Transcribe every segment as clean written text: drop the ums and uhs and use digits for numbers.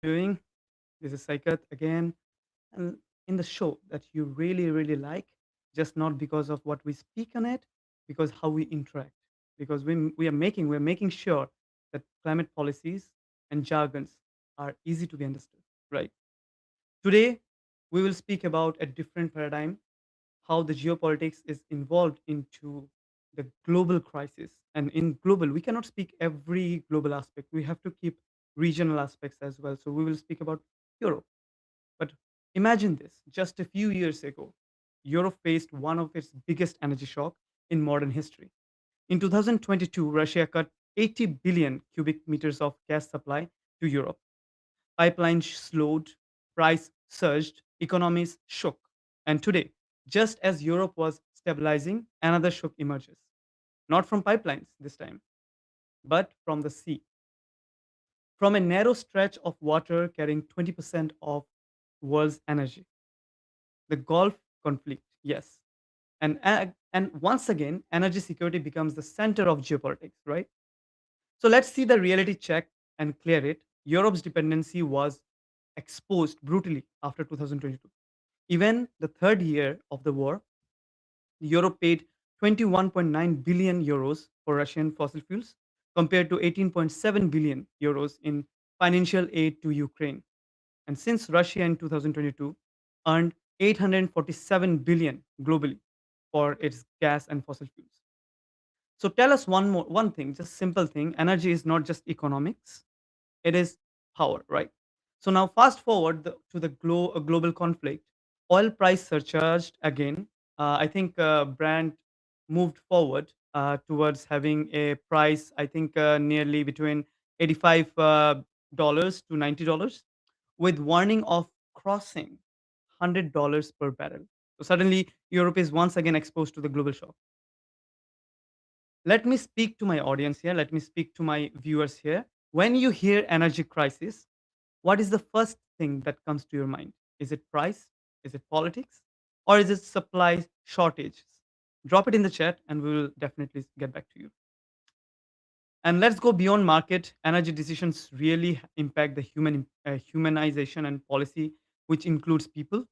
doing? This is Saikat again. And in the show that you really, really like, just not because of what we speak on it, because how we interact. Because we're making sure that climate policies and jargons are easy to be understood. Right. Today, we will speak about a different paradigm, how the geopolitics is involved into the global crisis. And in global, we cannot speak every global aspect. We have to keep regional aspects as well. So we will speak about Europe. But imagine this, just a few years ago, Europe faced one of its biggest energy shock in modern history. In 2022, Russia cut 80 billion cubic meters of gas supply to Europe. Pipelines slowed, price surged, economies shook. And today, just as Europe was stabilizing, another shock emerges. Not from pipelines this time, but from the sea. From a narrow stretch of water carrying 20% of world's energy. The Gulf conflict, yes. And once again, energy security becomes the center of geopolitics, right? So let's see the reality check and clear it. Europe's dependency was exposed brutally after 2022. Even the third year of the war, Europe paid 21.9 billion euros for Russian fossil fuels compared to 18.7 billion euros in financial aid to Ukraine. And since Russia in 2022 earned 847 billion globally for its gas and fossil fuels. So tell us one thing, just simple thing. Energy is not just economics; it is power, right? So now fast forward to the global conflict. Oil price surcharged again. I think Brand moved forward towards having a price. I think nearly between 85 dollars to $90, with warning of crossing $100 per barrel. So suddenly Europe is once again exposed to the global shock. Let me speak to my audience here. Let me speak to my viewers here. When you hear energy crisis, what is the first thing that comes to your mind? Is it price? Is it politics? Or is it supply shortages? Drop it in the chat and we will definitely get back to you. And let's go beyond market. Energy decisions really impact the humanization and policy, which includes people.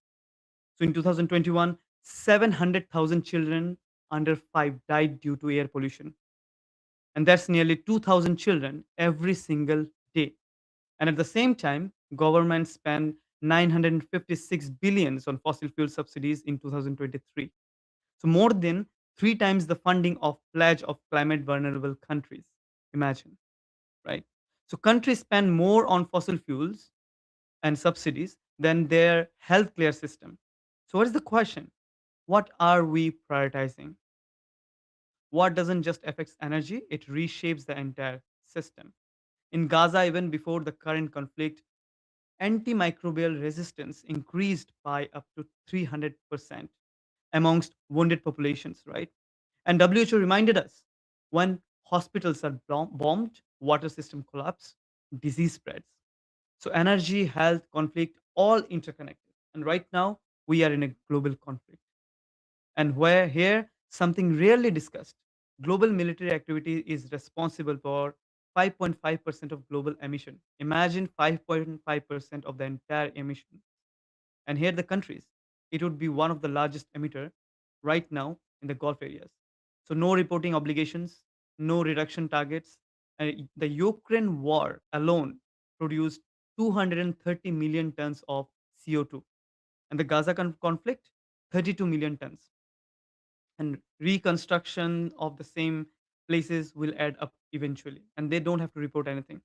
So in 2021, 700,000 children under 5 died due to air pollution. And that's nearly 2,000 children every single day. And at the same time, governments spend 956 billions on fossil fuel subsidies in 2023. So more than three times the funding of pledge of climate vulnerable countries. Imagine, right? So countries spend more on fossil fuels and subsidies than their healthcare system. So what is the question? What are we prioritizing? What doesn't just affect energy, it reshapes the entire system. In Gaza, even before the current conflict, antimicrobial resistance increased by up to 300% amongst wounded populations, right? And WHO reminded us when hospitals are bombed, water system collapse, disease spreads. So energy, health, conflict, all interconnected. And right now, we are in a global conflict. And where here, something rarely discussed. Global military activity is responsible for 5.5% of global emission. Imagine 5.5% of the entire emission. And here the countries, it would be one of the largest emitter right now in the Gulf areas. So no reporting obligations, no reduction targets. The Ukraine war alone produced 230 million tons of CO2, and the Gaza conflict, 32 million tons, and reconstruction of the same places will add up eventually, and they don't have to report anything.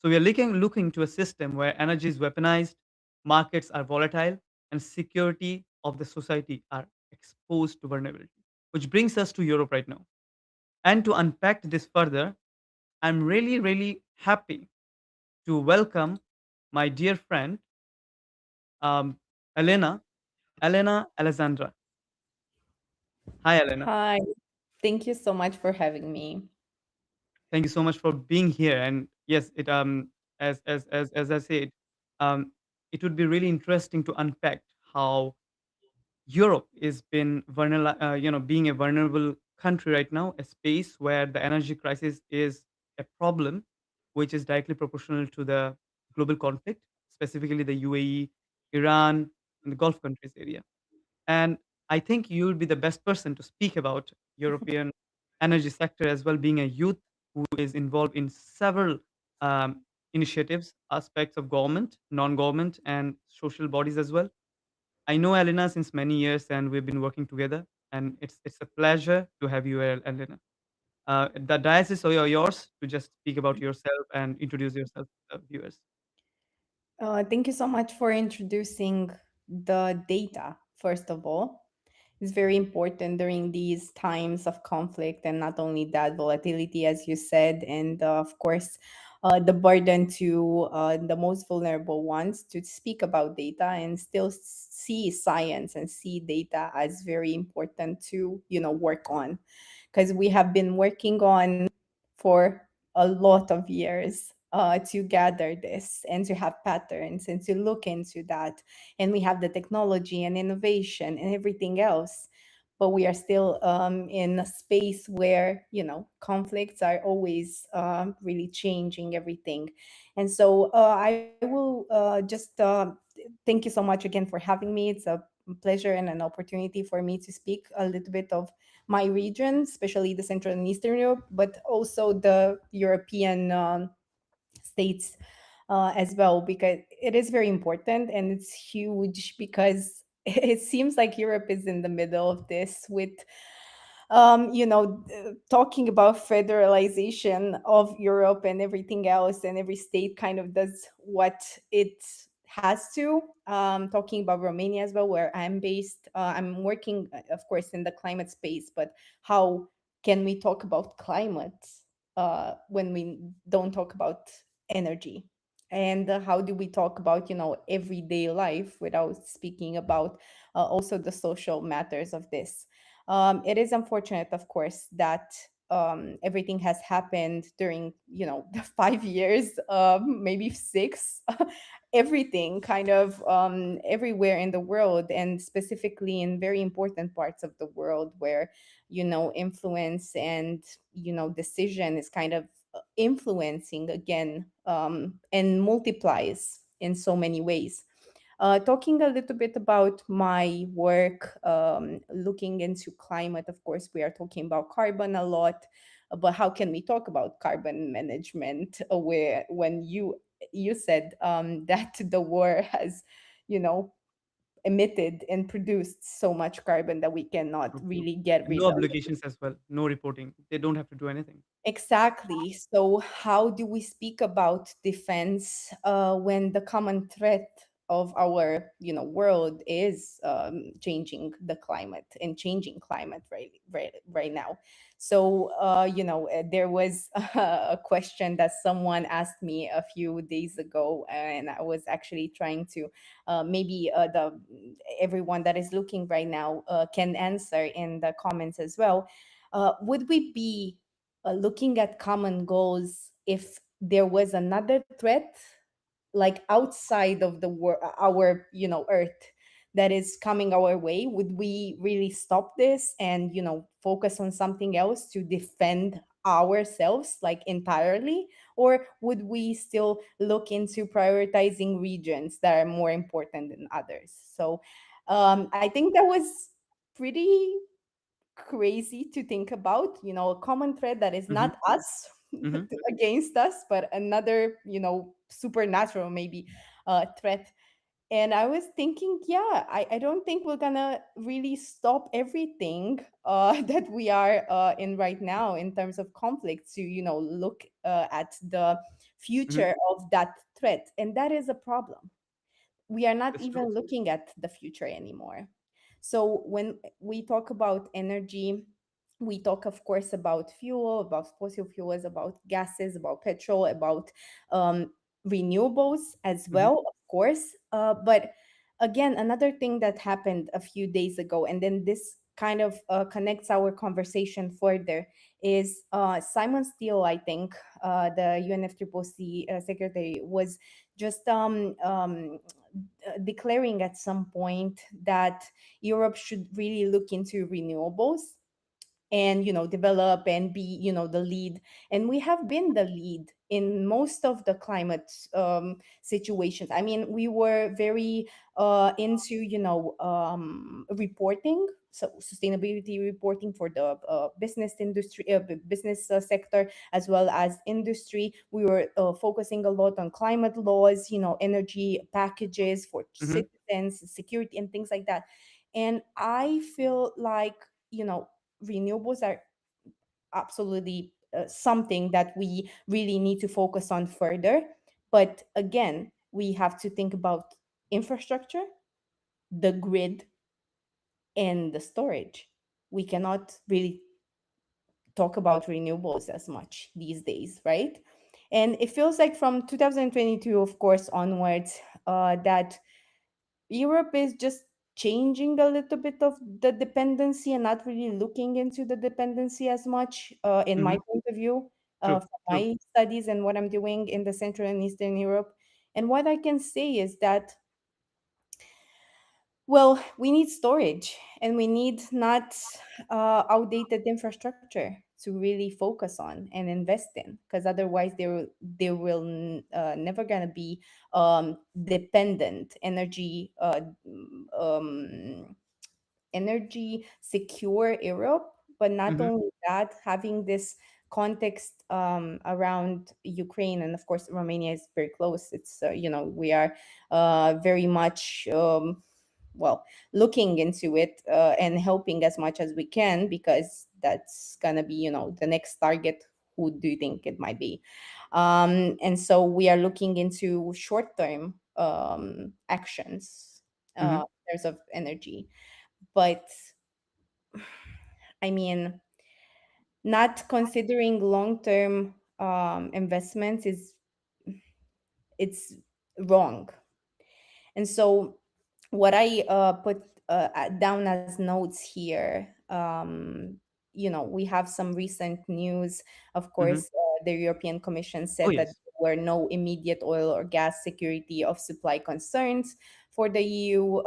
So we are looking to a system where energy is weaponized, markets are volatile, and security of the society are exposed to vulnerability. Which brings us to Europe right now. And to unpack this further, I'm really, really happy to welcome my dear friend, um, Elena, Elena Alessandra. Hi, Elena. Hi, thank you so much for having me. Thank you so much for being here. And yes, it as I said, um, it would be really interesting to unpack how Europe is been being a vulnerable country right now, a space where the energy crisis is a problem, which is directly proportional to the global conflict, specifically the UAE, Iran, and the Gulf countries area. And I think you would be the best person to speak about European energy sector as well, being a youth who is involved in several um, initiatives, aspects of government, non-government, and social bodies as well. I know Elena since many years, and we've been working together. And it's a pleasure to have you, Elena. The dais is yours to just speak about yourself and introduce yourself to the viewers. Thank you so much for introducing the data, first of all. It's very important during these times of conflict, and not only that, volatility, as you said, and of course, the burden to the most vulnerable ones to speak about data and still see science and see data as very important to work on, because we have been working on for a lot of years to gather this and to have patterns and to look into that. And we have the technology and innovation and everything else. But we are still in a space where, conflicts are always really changing everything. And so I will thank you so much again for having me. It's a pleasure and an opportunity for me to speak a little bit of my region, especially the Central and Eastern Europe, but also the European states as well, because it is very important and it's huge because it seems like Europe is in the middle of this with talking about federalization of Europe and everything else, and every state kind of does what it has to. Talking about Romania as well, where I'm based, I'm working, of course, in the climate space, but how can we talk about climate when we don't talk about energy? And how do we talk about, everyday life without speaking about also the social matters of this? It is unfortunate, of course, that everything has happened during, the 5 years, maybe six, everything kind of everywhere in the world, and specifically in very important parts of the world where, influence and, decision is kind of influencing again and multiplies in so many ways. Talking a little bit about my work, looking into climate, of course, we are talking about carbon a lot, but how can we talk about carbon management where when you said that the war has, you know, emitted and produced so much carbon that we cannot True, true. really get And no rid of. obligations as well, no reporting. They don't have to do anything. Exactly. So, how do we speak about defense when the common threat of our, world is changing the climate and changing climate right now? So, there was a question that someone asked me a few days ago, and I was actually trying to maybe the everyone that is looking right now can answer in the comments as well. Would we be looking at common goals if there was another threat like outside of our earth that is coming our way? Would we really stop this and focus on something else to defend ourselves like entirely, or would we still look into prioritizing regions that are more important than others? So I think that was pretty crazy to think about, a common thread that is Hmm. not us Hmm. against us, but another, supernatural maybe threat. And I was thinking, yeah, I don't think we're gonna really stop everything that we are in right now in terms of conflict to, look at the Hmm. future of that threat. And that is a problem. We are not That's true. even looking at the future anymore. So when we talk about energy, we talk, of course, about fuel, about fossil fuels, about gases, about petrol, about um, renewables as Hmm. well, of course. But again, another thing that happened a few days ago, and then this kind of connects our conversation further, is Simon Steele, I think, the UNFCCC secretary, was just declaring at some point that Europe should really look into renewables. and develop and be the lead. And we have been the lead in most of the climate situations. I mean, we were very into reporting, so sustainability reporting for the business industry, business sector, as well as industry. We were focusing a lot on climate laws, energy packages for Mhm. citizens, security, and things like that. And I feel like renewables are absolutely something that we really need to focus on further. But again, we have to think about infrastructure, the grid, and the storage. We cannot really talk about renewables as much these days, right? And it feels like from 2022, of course, onwards, that Europe is just changing a little bit of the dependency and not really looking into the dependency as much, in my Mhm. point of view, True. from True. my studies and what I'm doing in the Central and Eastern Europe. And what I can say is that, well, we need storage and we need not outdated infrastructure to really focus on and invest in, because otherwise there will never gonna be dependent energy secure Europe. But not Mhm. only that, having this context around Ukraine, and of course Romania is very close. It's we are very much well, looking into it and helping as much as we can, because that's gonna be the next target. Who do you think it might be? And so we are looking into short term actions Mhm. in terms of energy. But I mean, not considering long term investments is it's wrong. And so what I put down as notes here, we have some recent news. Of Mhm. course, the European Commission Oh, said that yes. there were no immediate oil or gas security of supply concerns for the EU,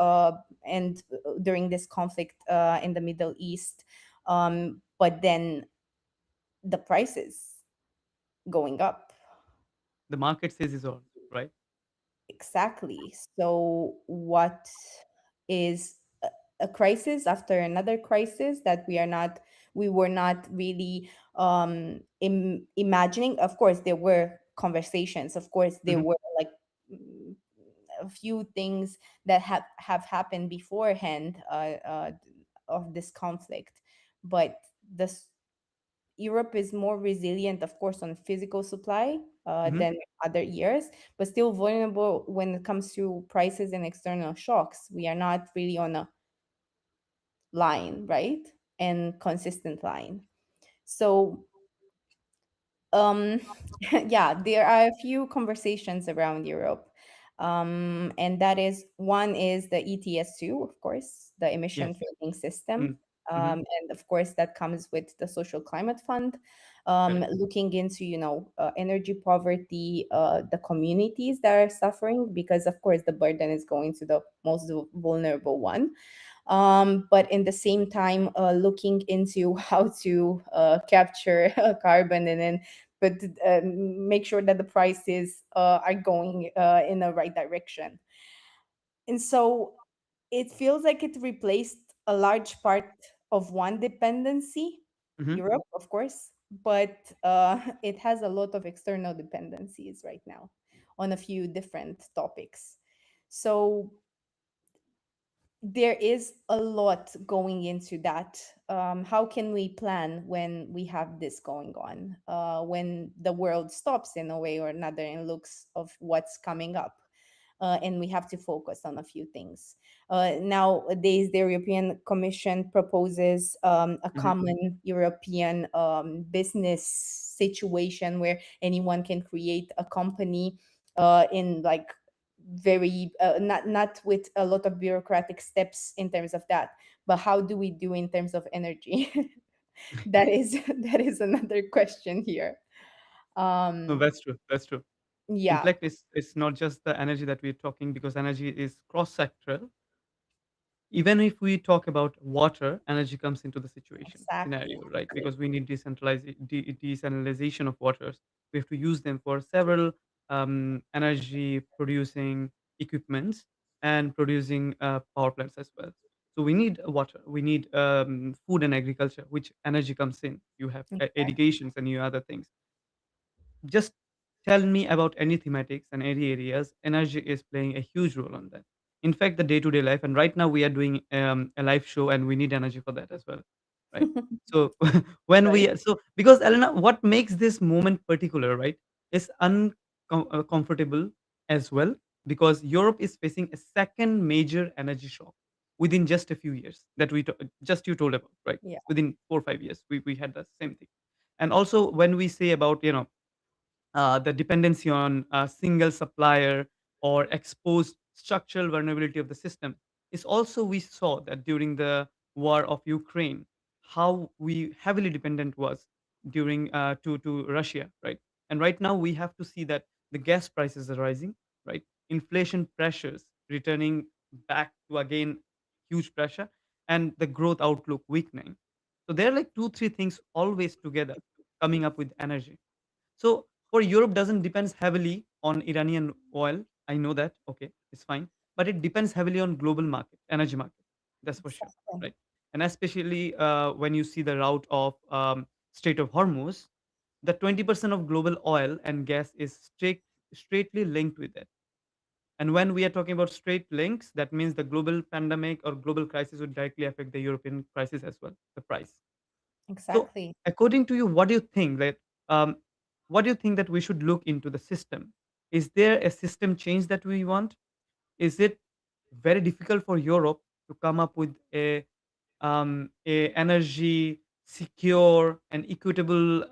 and during this conflict in the Middle East. But then the prices going up. The market says is all, right? Exactly. So, what is a crisis after another crisis that we were not really imagining? Of course, there were conversations. Of course, there Mhm. were like mm, a few things that have happened beforehand of this conflict, but this Europe is more resilient, of course, on physical supply Mhm. than other years, but still vulnerable when it comes to prices and external shocks. We are not really on a line, right? And consistent line. So um yeah, there are a few conversations around Europe, and that is one is the ETS2, of course, the emission Yes. trading system. Mm. Mhm. And of course that comes with the social climate fund, Correct. looking into energy poverty, the communities that are suffering, because of course the burden is going to the most vulnerable one. But in the same time, looking into how to capture carbon, and then but make sure that the prices are going in the right direction. And so it feels like it replaced a large part of one dependency, Mhm. Europe, of course, but it has a lot of external dependencies right now on a few different topics. So there is a lot going into that. How can we plan when we have this going on? When the world stops in a way or another and looks of what's coming up, and we have to focus on a few things. Nowadays, the European Commission proposes a Mhm. common European business situation where anyone can create a company in like very not with a lot of bureaucratic steps in terms of that. But how do we do in terms of energy? That is that is another question here. No, um that's true. That's true. In yeah. fact, it's not just the energy that we're talking, because energy is cross-sectoral. Even if we talk about water, energy comes into the situation Exactly. scenario, right? Because we need decentralization of waters. We have to use them for several energy producing equipments and producing power plants as well. So we need water. We need food and agriculture, which energy comes in. You have Exactly. irrigations and you other things. Just tell me about any thematics and any areas. Energy is playing a huge role on that. In fact, the day-to-day life, and right now we are doing a live show, and we need energy for that as well, right? So when Right. because Elena, what makes this moment particular, right, is uncomfortable as well, because Europe is facing a second major energy shock within just a few years that just you told about, right? Yeah. Within 4 or 5 years, we had the same thing. And also when we say about the dependency on a single supplier or exposed structural vulnerability of the system is also we saw that during the war of Ukraine, how we heavily dependent was during to Russia, right? And right now we have to see that the gas prices are rising, right? Inflation pressures returning back to again huge pressure, and the growth outlook weakening. So there are like two, three things always together coming up with energy. So for Europe doesn't depends heavily on Iranian oil. I know that. Okay, it's fine. But it depends heavily on global market, energy market. That's for sure, Exactly. right? And especially when you see the route of Strait of Hormuz, the 20% of global oil and gas is straightly linked with it. And when we are talking about straight links, that means the global pandemic or global crisis would directly affect the European crisis as well, the price. So, Exactly. according to you, what do you think that what do you think that we should look into the system? Is there a system change that we want? Is it very difficult for Europe to come up with a energy secure and equitable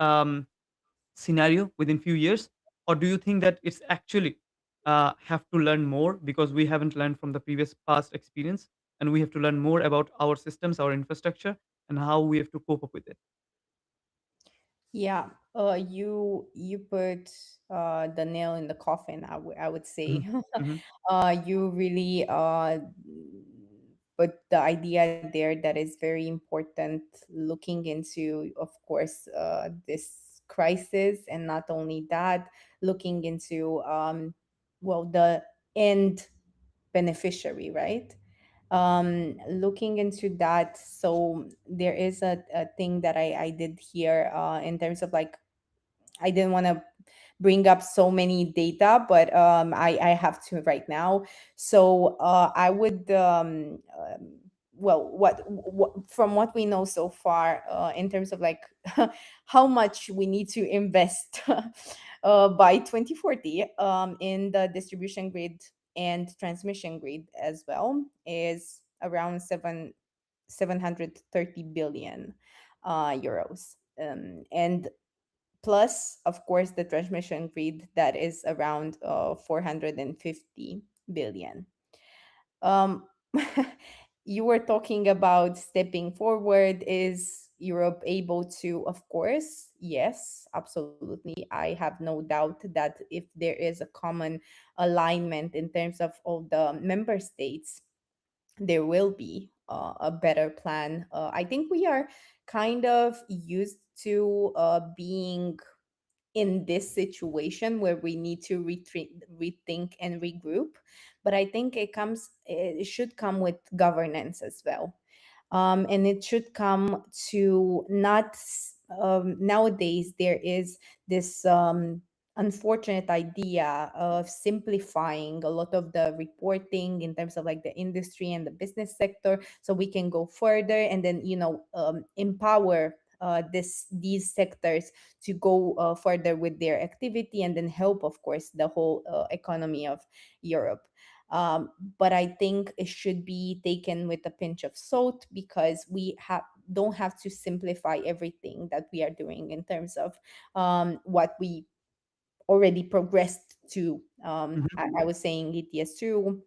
scenario within few years, or do you think that it's actually have to learn more because we haven't learned from the previous past experience, and we have to learn more about our systems, our infrastructure, and how we have to cope up with it? Yeah, you put the nail in the coffin. I would say, Mhm. Mhm. you really put the idea there that is very important. Looking into, of course, this crisis, and not only that, looking into well, the end beneficiary, right? Looking into that, so there is a thing that I did here, in terms of like, I didn't want to bring up so many data, but I have to right now. So I would well, from what we know so far, in terms of like how much we need to invest by 2040, in the distribution grid and transmission grid as well, is around 730 billion euros. And plus, of course, the transmission grid that is around 450 billion. um, you were talking about stepping forward. Is Europe able to? Of course, yes, absolutely. I have no doubt that if there is a common alignment in terms of all the member states, there will be a better plan. I think we are kind of used to being in this situation where we need to rethink and regroup. But I think it should come with governance as well. And it should come to not nowadays there is this unfortunate idea of simplifying a lot of the reporting in terms of like the industry and the business sector, so we can go further and then empower these sectors to go further with their activity, and then help, of course, the whole economy of Europe. But I think it should be taken with a pinch of salt, because we don't have to simplify everything that we are doing in terms of what we already progressed to. Mhm. I was saying ETS2.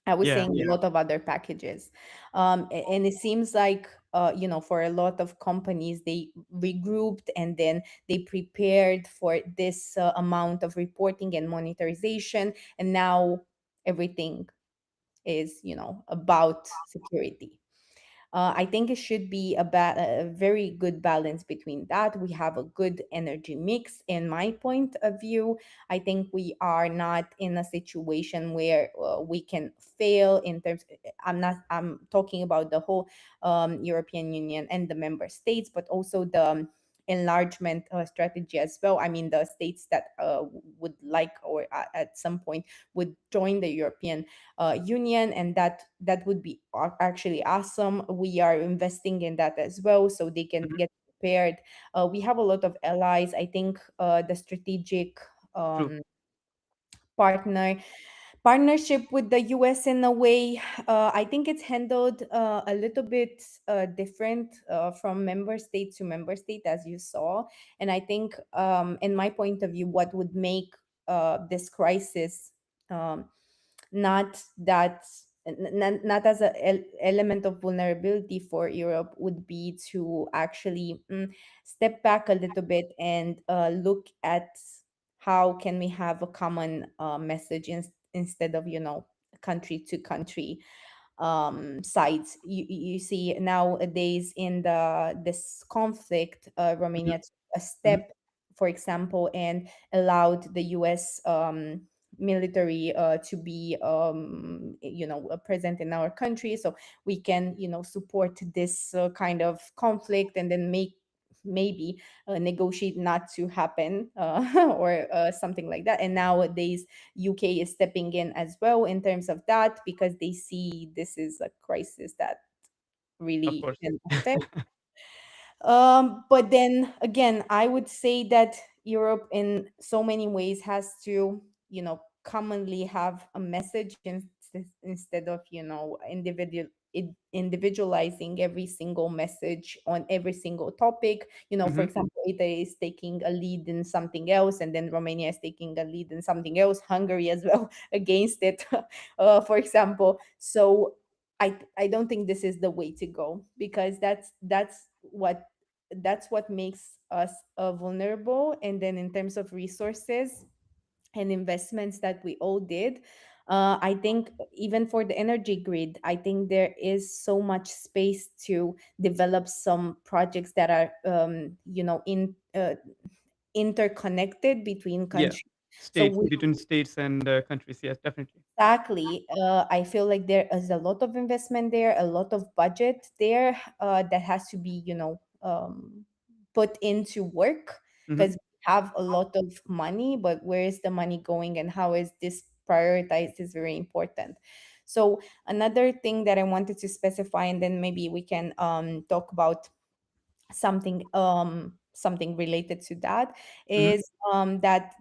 I was Yeah. saying a lot of other packages. And it seems like, for a lot of companies, they regrouped and then they prepared for this amount of reporting and monitorization. And now everything is, about security. I think it should be a very good balance between that. We have a good energy mix, in my point of view. I think we are not in a situation where we can fail in terms. I'm talking about the whole European Union and the member states, but also the enlargement strategy as well. I mean, the states that would like, or at some point would join the European Union, and that would be actually awesome. We are investing in that as well, so they can Mhm. get prepared. We have a lot of allies. I think the strategic True. um, partner partnership with the US in a way. I think it's handled a little bit different from member state to member state, as you saw. And I think, in my point of view, what would make this crisis um, not that not as an element of vulnerability for Europe would be to actually step back a little bit and look at how can we have a common message instead of, country to country sides. You see nowadays in this conflict, Mhm. Romania took a Mhm. step, for example, and allowed the US military to be present in our country, so we can, support this kind of conflict, and then make maybe negotiate not to happen, or something like that. And nowadays UK is stepping in as well in terms of that, because they see this is a crisis that Of really course. can affect. But then again, I would say that Europe, in so many ways, has to, commonly have a message instead of, individualizing every single message on every single topic. For Mhm. example, Italy is taking a lead in something else, and then Romania is taking a lead in something else. Hungary as well against it, for example. So I don't think this is the way to go, because that's what makes us vulnerable. And then in terms of resources and investments that we all did, I think even for the energy grid, I think there is so much space to develop some projects that are, interconnected between Yeah. countries. So States, we between states and countries. Yes, definitely. Exactly. I feel like there is a lot of investment there, a lot of budget there, that has to be, put into work, Mhm. because we have a lot of money, but where is the money going and how is this prioritized is very important. So another thing that I wanted to specify, and then maybe we can talk about something related to that, Mhm. is that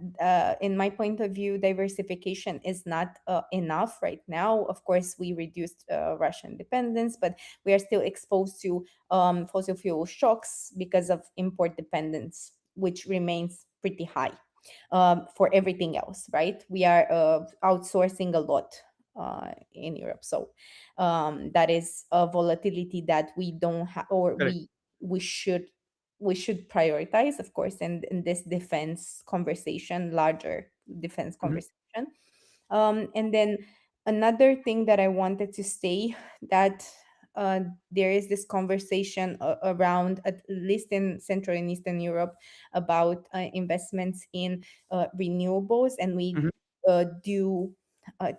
in my point of view, diversification is not enough right now. Of course, we reduced Russian dependence, but we are still exposed to fossil fuel shocks because of import dependence, which remains pretty high for everything else, right? We are outsourcing a lot in Europe. So that is a volatility that we don't have, or Correct. we should we should prioritize, of course, in this defense conversation, larger defense Mhm. conversation. And then another thing that I wanted to say, that there is this conversation around, at least in Central and Eastern Europe, about investments in renewables, and we Mhm. do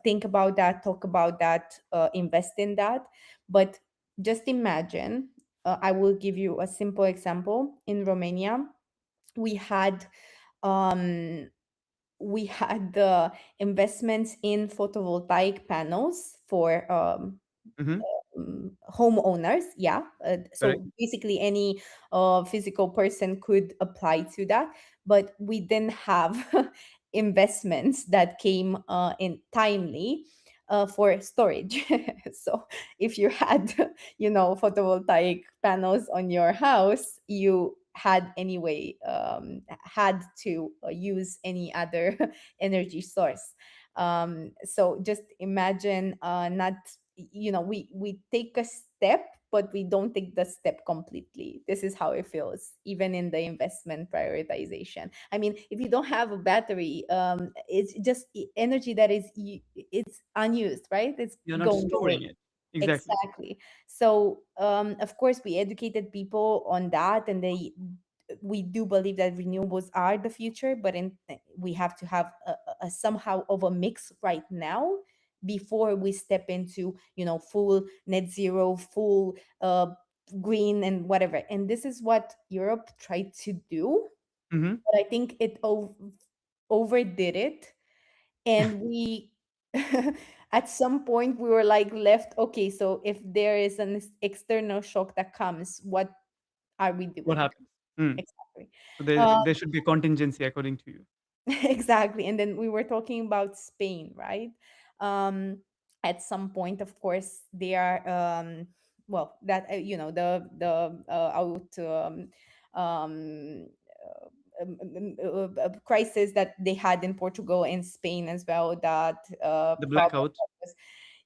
think about that, talk about that, invest in that. But just imagine, I will give you a simple example. In Romania, we had um, the investments in photovoltaic panels for Mhm. homeowners. Yeah. Correct. So basically, any physical person could apply to that, but we didn't have investments that came in timely for storage. So if you had, photovoltaic panels on your house, you had anyway had to use any other energy source. So just imagine, not we take a step, but we don't take the step completely. This is how it feels, even in the investment prioritization. I mean, if you don't have a battery, it's just energy that it's unused, right? It's You're not going storing away. it. Exactly. Exactly. So, of course, we educated people on that, and we do believe that renewables are the future, but we have to have a somehow of a mix right now before we step into, full net zero, full green and whatever. And this is what Europe tried to do, Hmm. but I think it overdid it, and we at some point we were like left, okay, so if there is an external shock that comes, what are we What doing? happens? Hmm. Exactly. So uh, there should be a contingency according to you. exactly. And then we were talking about Spain, right? um at some point, of course, they are well, that the out um crisis that they had in Portugal and Spain as well, that The problem blackout. that was,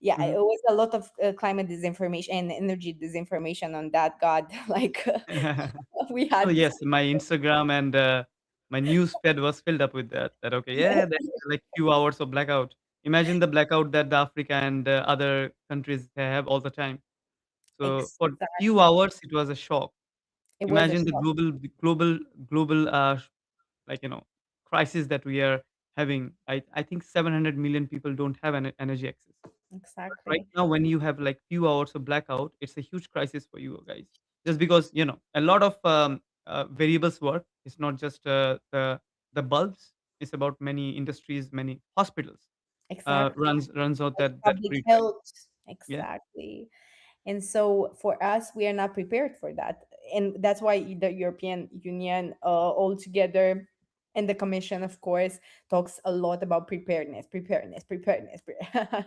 yeah, it Hmm. was a lot of climate disinformation and energy disinformation on that, god. Like, we Oh had yes, my Instagram and my news feed was filled up with that. That okay, yeah, there's like few hours of blackout. Imagine the blackout that the Africa and other countries they have all the time. So for few exactly, hours, it was a shock. it was a Imagine the shock. global like crisis that we are having. I think 700 million people don't have energy access. But right Exactly. now, when you have like few hours of blackout, it's a huge crisis for you guys. Just because a lot of variables work. It's not just the bulbs. It's about many industries, many hospitals Exactly. runs out Like that public grid, right? health. Yeah. Exactly. And so for us, we are not prepared for that. And that's why the European Union, altogether, and the Commission, of course, talks a lot about preparedness, preparedness, preparedness.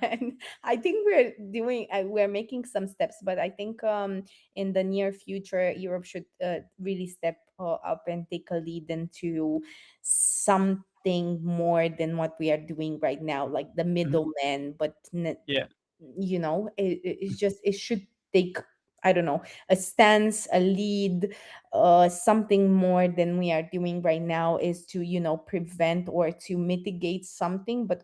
And I think we're making some steps, but I think in the near future, Europe should really step up and take a lead into something more than what we are doing right now, like the Mhm. middleman, but Yeah. it's just, it should take, I don't know, a stance, a lead, something more than we are doing right now, is to, prevent or to mitigate something, but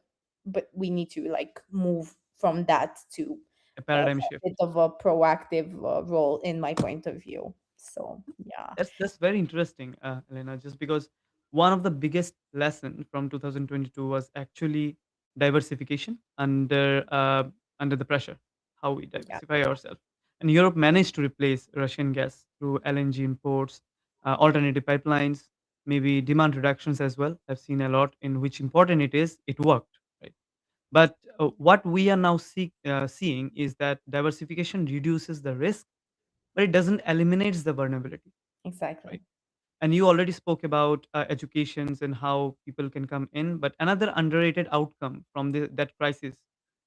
we need to like move from that to A a paradigm shift. bit of a proactive role, in my point of view. So yeah. That's very interesting, Elena. Just because one of the biggest lesson from 2022 was actually diversification under the pressure. How we Yeah. diversify ourselves, and Europe managed to replace Russian gas through LNG imports, alternative pipelines, maybe demand reductions as well. I've seen a lot in which important it is. It worked, right? But what we are now seeing is that diversification reduces the risk, but it doesn't eliminates the vulnerability, Exactly. right? And you already spoke about educations and how people can come in, but another underrated outcome from that crisis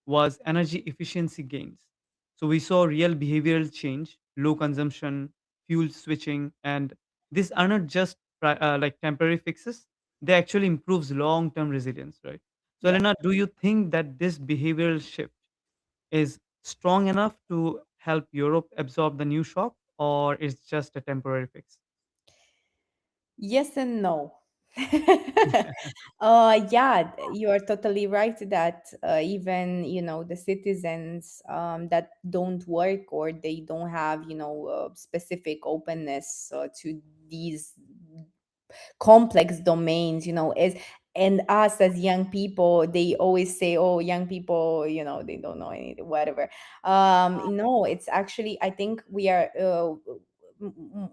was energy efficiency gains. So we saw real behavioral change, low consumption, fuel switching, and these are not just like temporary fixes. They actually improves long-term resilience, right? So Yeah. Elena, do you think that this behavioral shift is strong enough to help Europe absorb the new shock, or is just a temporary fix? Yes and no. Yeah, you are totally right that even, the citizens that don't work, or they don't have, specific openness to these complex domains, is, and us as young people, they always say, oh, young people, they don't know anything, whatever. No, it's actually, I think we are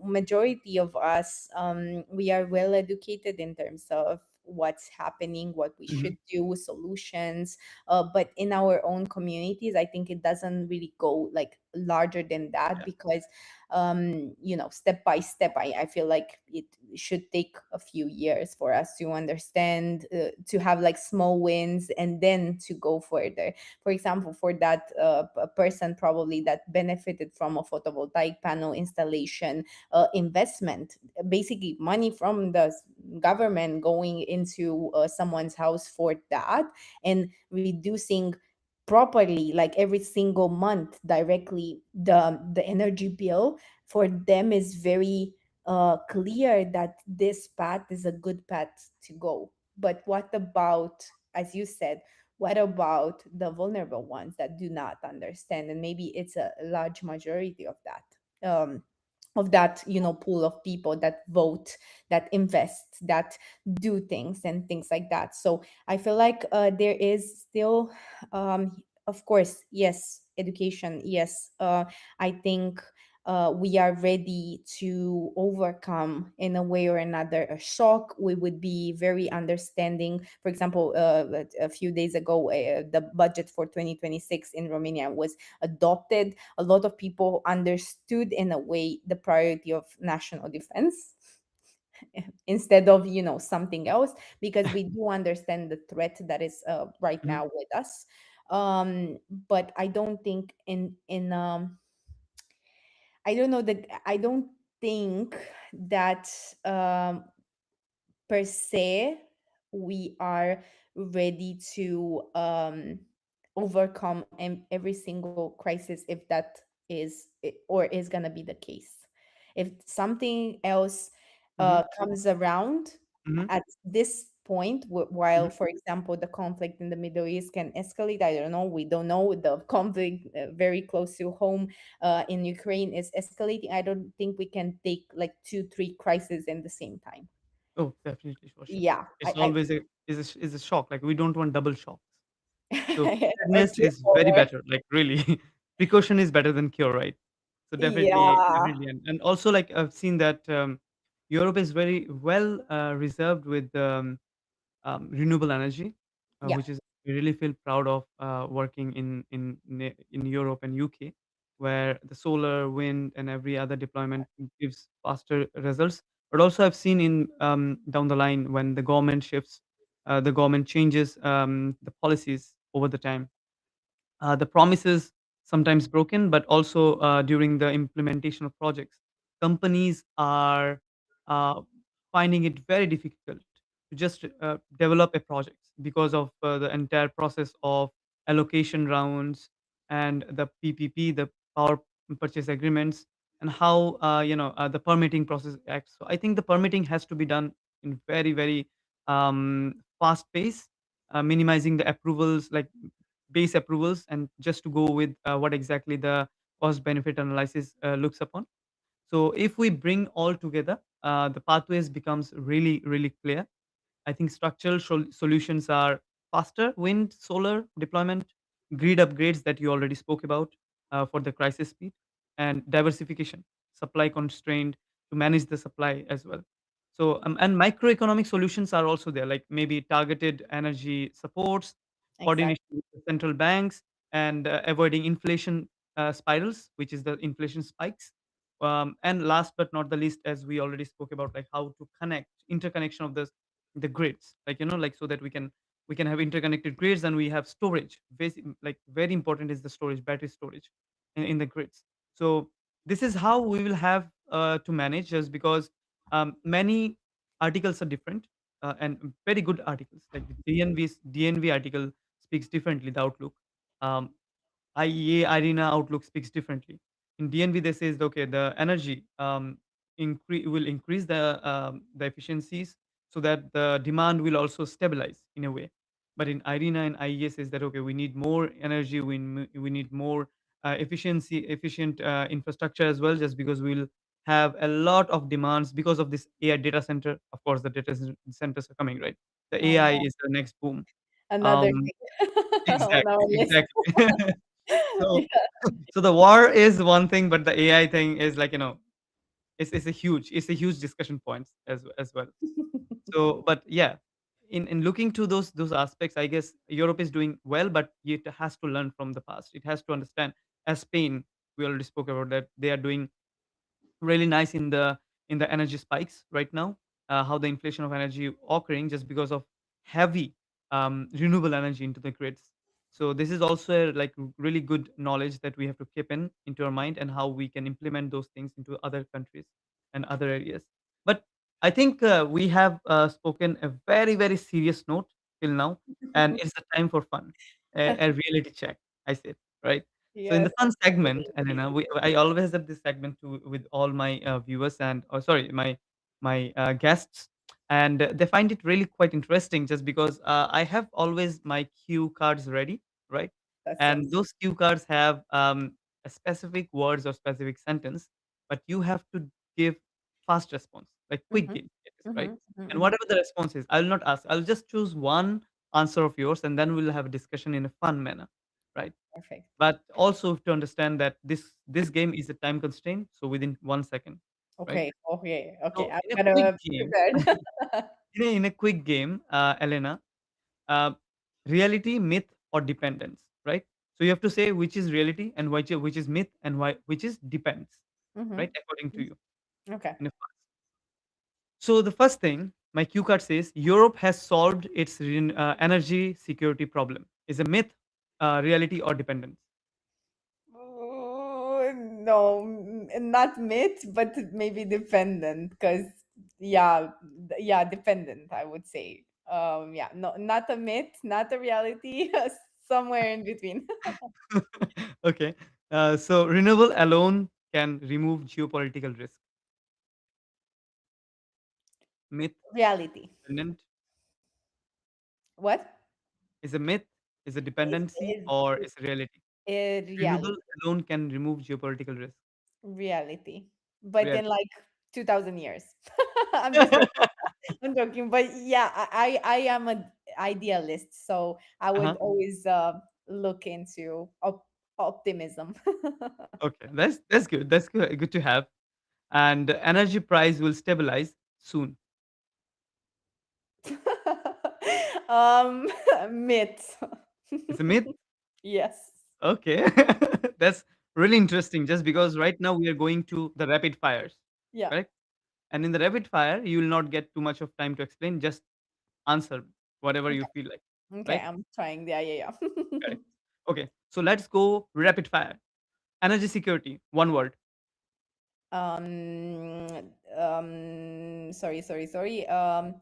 majority of us, we are well educated in terms of what's happening, what we Mhm. should do, solutions, but in our own communities, I think it doesn't really go like larger than that, Yeah. because step by step, I feel like it should take a few years for us to understand, to have like small wins, and then to go further. For example, for that person probably that benefited from a photovoltaic panel installation, investment, basically money from the government going into someone's house for that, and reducing properly, like every single month directly, the energy bill for them is very clear that this path is a good path to go. But what about, as you said, what about the vulnerable ones that do not understand? And maybe it's a large majority of that, pool of people that vote, that invest, that do things and things like that. So I feel like there is still, of course, yes, education, yes. I think we are ready to overcome in a way or another a shock. We would be very understanding. For example, a few days ago, the budget for 2026 in Romania was adopted. A lot of people understood in a way the priority of national defense instead of something else, because we do understand the threat that is right Mhm, now with us. But I don't think I don't know that I don't think that per se we are ready to overcome every single crisis, if that or is going to be the case. If something else mhm, comes around mhm, at this point, while, mhm. for example, the conflict in the Middle East can escalate, I don't know, we don't know, the conflict very close to home in Ukraine is escalating. I don't think we can take like two, three crises in the same time. Oh, definitely, for sure. Yeah, It's always a shock. Like we don't want double shocks. So a preparedness is very triple. better. Like really, precaution is better than cure, right? So definitely, Yeah, definitely, and also like I've seen that Europe is very well reserved with renewable energy, yeah, which is we really feel proud of working in Europe and UK, where the solar, wind, and every other deployment gives faster results. But also, I've seen in down the line when the government shifts, the government changes the policies over the time, the promises sometimes broken, but also during the implementation of projects, companies are uh, finding it very difficult to just develop a project because of the entire process of allocation rounds and the PPP, the power purchase agreements, and how the permitting process acts. So I think the permitting has to be done in very fast pace, minimizing the approvals, like base approvals, and just to go with what exactly the cost benefit analysis looks upon. So if we bring all together, the pathways becomes really clear. I think structural solutions are faster wind, solar deployment, grid upgrades that you already spoke about for the crisis speed, and diversification, supply constraint to manage the supply as well. So and microeconomic solutions are also there, like maybe targeted energy supports, coordination exactly. with the central banks, and avoiding inflation spirals, which is the inflation spikes. And last but not the least, as we already spoke about, like how to connect interconnection of the grids, like like so that we can have interconnected grids, and we have storage. Like very important is the storage, battery storage in the grids. So this is how we will have to manage, just because many articles are different, and very good articles, like the DNV article speaks differently, the outlook. um, IEA Arena outlook speaks differently. In DNV, they says, okay, the energy will increase the efficiencies so that the demand will also stabilize in a way. But in Arena and IEA says that okay, we need more energy, we need more efficient infrastructure as well, just because we'll have a lot of demands because of this AI data center. Of course, the centers are coming, right? The I AI know. is the next boom. Another Um, thing on our exactly, list. exactly. So, Yeah. so the war is one thing, but the AI thing is like, it's a huge discussion points as well. So, but yeah, in looking to those aspects, I guess Europe is doing well, but it has to learn from the past. It has to understand, as Spain, we already spoke about that, they are doing really nice in the energy spikes right now. How the inflation of energy occurring just because of heavy renewable energy into the grids. So this is also like really good knowledge that we have to keep into our mind, and how we can implement those things into other countries and other areas. But I think we have spoken a very serious note till now, and it's a time for fun. a reality check, I said, right? So in Yes, the fun segment, absolutely. Elena, I always have this segment with all my viewers and, oh, sorry, my guests, and they find it really quite interesting just because I have always my cue cards ready, right? That's so And sweet. those cue cards have a specific words or specific sentence, but you have to give fast response, like quick Mm-hmm, game, it is, right? mm-hmm, And mm-hmm. whatever the response is, I'll not ask. I'll just choose one answer of yours, and then we'll have a discussion in a fun manner, right? Perfect. But also to understand that this game is a time constraint, so within 1 second, right? Okay, okay, okay. So I'm in a quick gonna be game, prepared. in a quick game, Elena, uh, reality, myth, or dependence, right? So you have to say which is reality and which is myth and why which is depends, Mm-hmm. right? According to you. Okay. In a So the first thing, my cue card says Europe has solved its energy security problem. Is a myth, reality, or dependence? Oh, no, not myth, but maybe dependent. Because yeah, yeah, dependent. I would say. Yeah, no, not a myth, not a reality. Somewhere in between. Okay. So renewable alone can remove geopolitical risk. Myth, Reality. dependent What is a myth, is a is dependency, is or is a reality. Renewable reality? alone can remove geopolitical risk. Reality. But in Reality. like 2000 years. I'm just joking. I'm joking, but yeah, I am an idealist, so I would Uh-huh. always look into optimism. Okay, that's good. That's good. Good to have. And energy price will stabilize soon. um, myth. It's a myth. Yes. Okay. That's really interesting just because right now we are going to the rapid fires, Yeah. correct? And in the rapid fire, you will not get too much of time to explain, just answer whatever you Okay. feel like, Okay. right? I'm trying. Yeah. Yeah. Yeah. Correct. Okay. So let's go rapid fire. Energy security, one word. Sorry. Fast,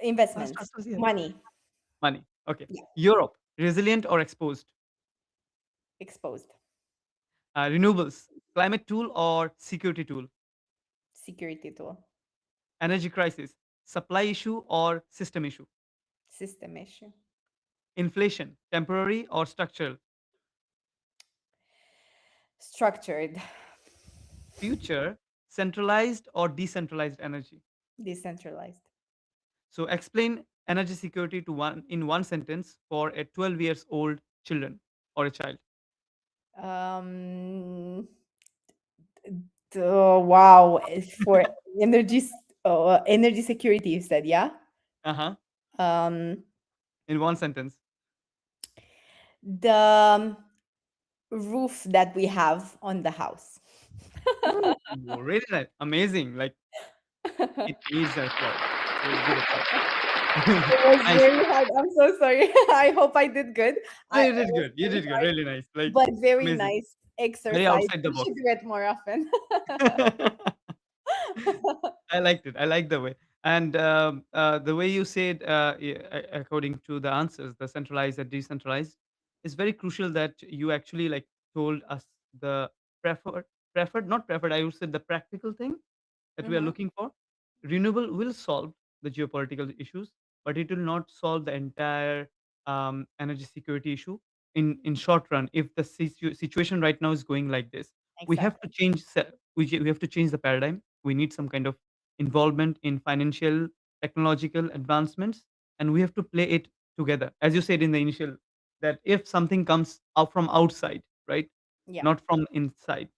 Investments. fast, fast, yes. Money. Money. Okay. Yeah. Europe, resilient or exposed? Exposed. Renewables, climate tool or security tool? Security tool. Energy crisis, supply issue or system issue? System issue. Inflation, temporary or structural? Structured. Future, centralized or decentralized energy? Decentralized. So explain energy security to one in one sentence for a 12 years old children or a child. Um, wow. For energy security, you said, yeah? Uh-huh. Um, In one sentence. the roof that we have on the house. Ooh, really nice. Amazing. Like it needs an applause. Really good applause. It was Nice. very hard. I'm so sorry. I hope I did good. No, It you did was good. You very did good. hard, Really nice. Like but very amazing. nice Very exercise. outside the We box. should do it more often. I liked it. I like the way. And the way you said, according to the answers, the centralized and decentralized, is very crucial that you actually like told us the preferred, not preferred. I would say the practical thing that we are Hmm. looking for. Renewable will solve the geopolitical issues, but it will not solve the entire energy security issue in short run. If the situation right now is going like this, we have to Exactly. change. We have to change the paradigm. We need some kind of involvement in financial, technological advancements, and we have to play it together. As you said in the initial, that if something comes out from outside, right, Yeah. not from inside,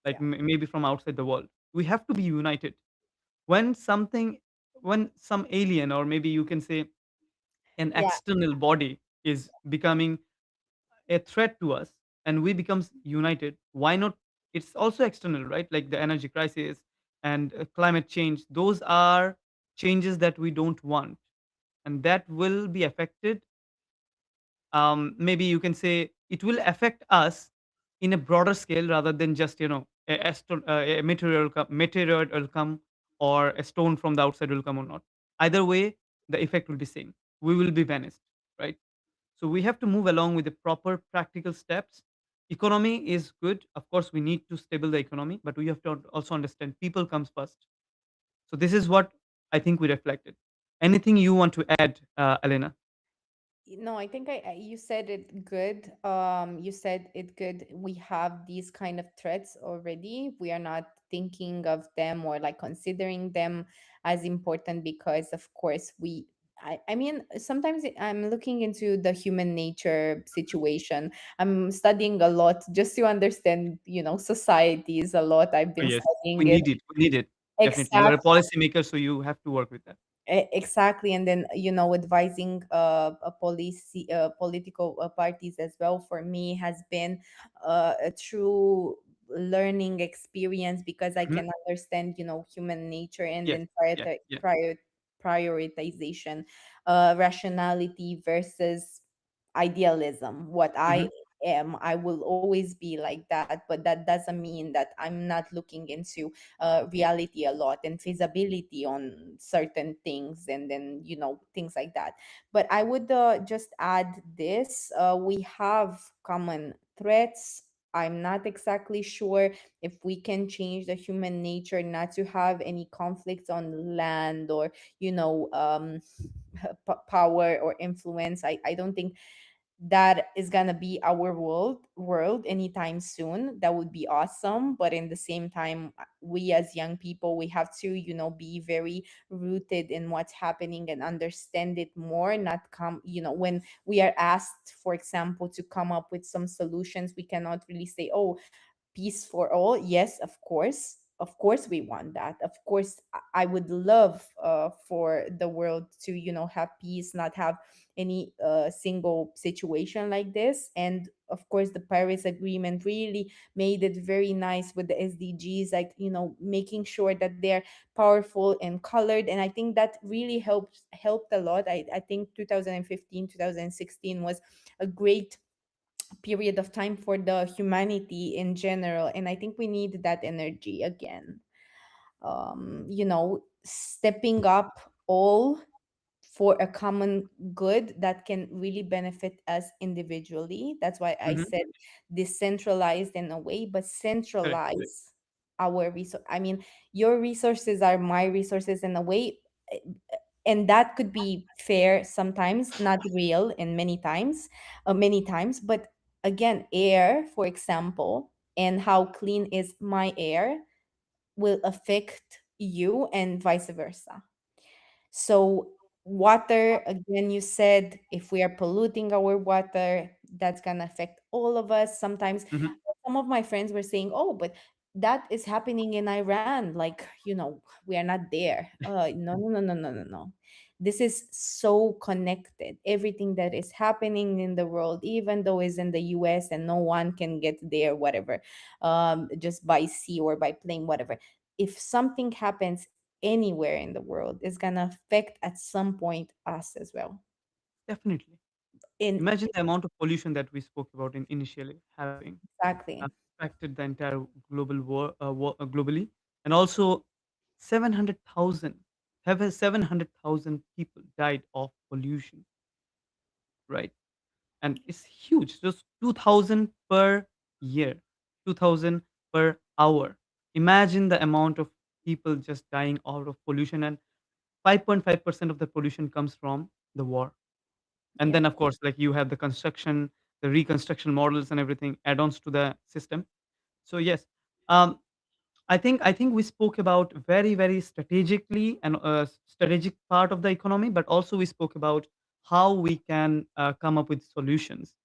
like Yeah. maybe from outside the world, we have to be united when something when some alien, or maybe you can say an Yeah. external body, is becoming a threat to us and we becomes united. Why not? It's also external, right? Like the energy crisis and climate change, those are changes that we don't want, and that will be affected. Maybe you can say it will affect us in a broader scale rather than just a meteor will come, or a stone from the outside will come or not. Either way, the effect will be same. We will be vanished, right? So we have to move along with the proper practical steps. Economy is good. Of course, we need to stable the economy, but we have to also understand people comes first. So this is what I think we reflected. Anything you want to add, Elena? No, I think you said it good. You said it good. We have these kind of threats already. We are not thinking of them or like considering them as important because, of course, I mean, sometimes I'm looking into the human nature situation. I'm studying a lot just to understand, societies a lot. I've Oh, been yes, we studying it. need it. We need it. Definitely, you are a Exactly. policymaker, so you have to work with that. Exactly, and then advising a policy political parties as well for me has been a true learning experience because I Mhm. can understand human nature and Yes, then yeah, yeah. prioritization, rationality versus idealism. What I Mhm. am, I will always be like that, but that doesn't mean that I'm not looking into reality a lot and feasibility on certain things, and then things like that. But I would just add this: we have common threats. I'm not exactly sure if we can change the human nature not to have any conflicts on land or power or influence. I don't think that is gonna be our world anytime soon. That would be awesome, but in the same time, we as young people, we have to be very rooted in what's happening and understand it more, not come when we are asked, for example, to come up with some solutions, we cannot really say, oh, peace for all. Yes, of course we want that. Of course, I would love for the world to have peace, not have any single situation like this. And of course, the Paris Agreement really made it very nice with the SDGs, like making sure that they're powerful and colored. And I think that really helped a lot. I think 2015, 2016 was a great period of time for the humanity in general, and I think we need that energy again. Stepping up all for a common good that can really benefit us individually. That's why I Mhm. said decentralized in a way, but Correct, correct. centralize our resource. I mean, your resources are my resources in a way, eh, and that could be fair sometimes, not real, and many times. But again, air, for example, and how clean is my air will affect you and vice versa. So, water, again, you said if we are polluting our water, that's going to affect all of us. Sometimes Mhm. some of my friends were saying, oh, but that is happening in Iran. Like, we are not there. No, no, no, no, no, no, no. This is so connected. Everything that is happening in the world, even though it's in the US and no one can get there, whatever, just by sea or by plane, whatever. If something happens anywhere in the world, it's gonna affect at some point us as well. Definitely. In Imagine the amount of pollution that we spoke about in initially having Exactly. affected the entire globally, and also 700,000 have 700,000 people died of pollution, right? And it's huge. Just 2,000 per year, 2,000 per hour. Imagine the amount of people just dying out of pollution, and 5.5% of the pollution comes from the war. And Yeah. then, of course, like you have the construction, the reconstruction models, and everything add-ons to the system. So yes, um, I think we spoke about very strategically and strategic part of the economy, but also we spoke about how we can come up with solutions.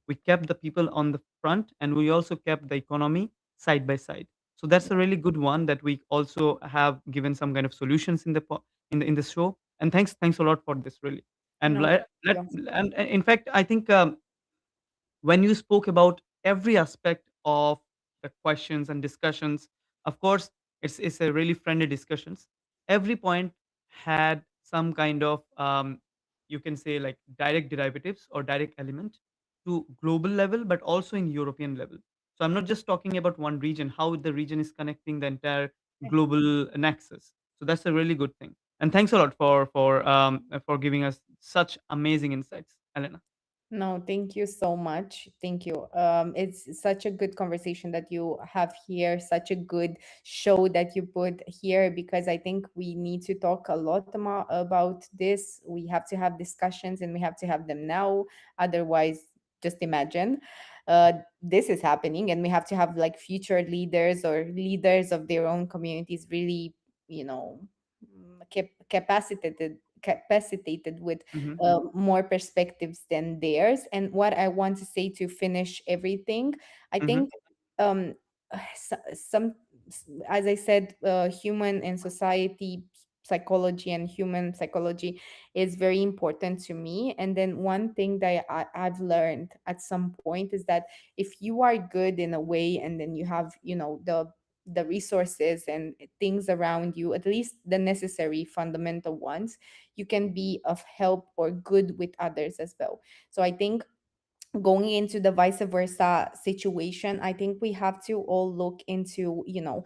We kept the people on the front, and we also kept the economy side by side. So that's a really good one that we also have given some kind of solutions in the in the show. And thanks a lot for this really. And No, let, let yeah. and in fact, I think when you spoke about every aspect of the questions and discussions, of course, it's a really friendly discussions. Every point had some kind of you can say like direct derivatives or direct element to global level, but also in European level. So I'm not just talking about one region, how the region is connecting the entire global nexus. So that's a really good thing. And thanks a lot for giving us such amazing insights. Elena. No, thank you so much. Thank you. It's such a good conversation that you have here, such a good show that you put here, because I think we need to talk a lot about this. We have to have discussions and we have to have them now. Otherwise, just imagine this is happening, and we have to have like future leaders or leaders of their own communities really, you know, capacitated with Hmm. more perspectives than theirs. And what I want to say to finish everything, I Hmm. think um, some, as I said, human and society psychology and human psychology is very important to me. And then one thing that I've learned at some point is that if you are good in a way, and then you have, you know, the resources and things around you, at least the necessary fundamental ones, you can be of help or good with others as well. So I think going into the vice versa situation, I think we have to all look into, you know,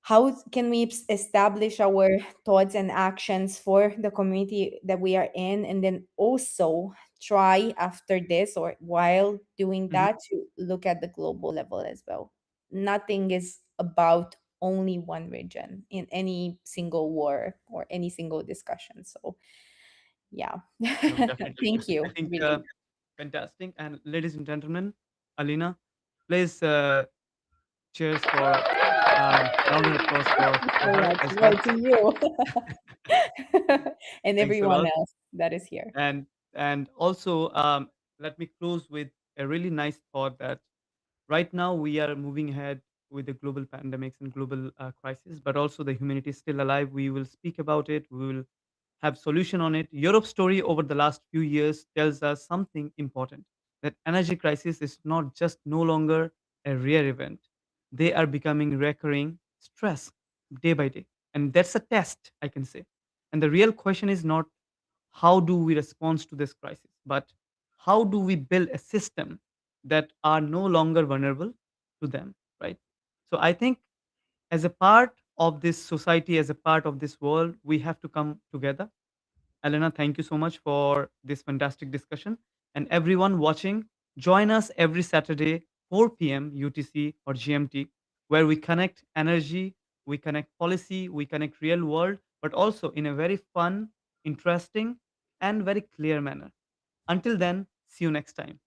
how can we establish our thoughts and actions for the community that we are in, and then also try after this or while doing Hmm. that to look at the global level as well. Nothing is about only one region in any single war or any single discussion. So yeah. No, definitely. Thank I you, think really. fantastic. And ladies and gentlemen, Alina, please cheers for round of applause for So her much. as Well, well. to you. And Thanks a everyone lot. else that is here. And also, let me close with a really nice thought that right now we are moving ahead with the global pandemics and global crisis, but also the humanity is still alive. We will speak about it. We will have solution on it. Europe's story over the last few years tells us something important, that energy crisis is not just no longer a rare event. They are becoming recurring stress day by day. And that's a test, I can say. And the real question is not how do we respond to this crisis, but how do we build a system that are no longer vulnerable to them, right? So I think as a part of this society, as a part of this world, we have to come together. Elena, thank you so much for this fantastic discussion. And everyone watching, join us every Saturday, 4 p.m. UTC or GMT, where we connect energy, we connect policy, we connect real world, but also in a very fun, interesting, and very clear manner. Until then, see you next time.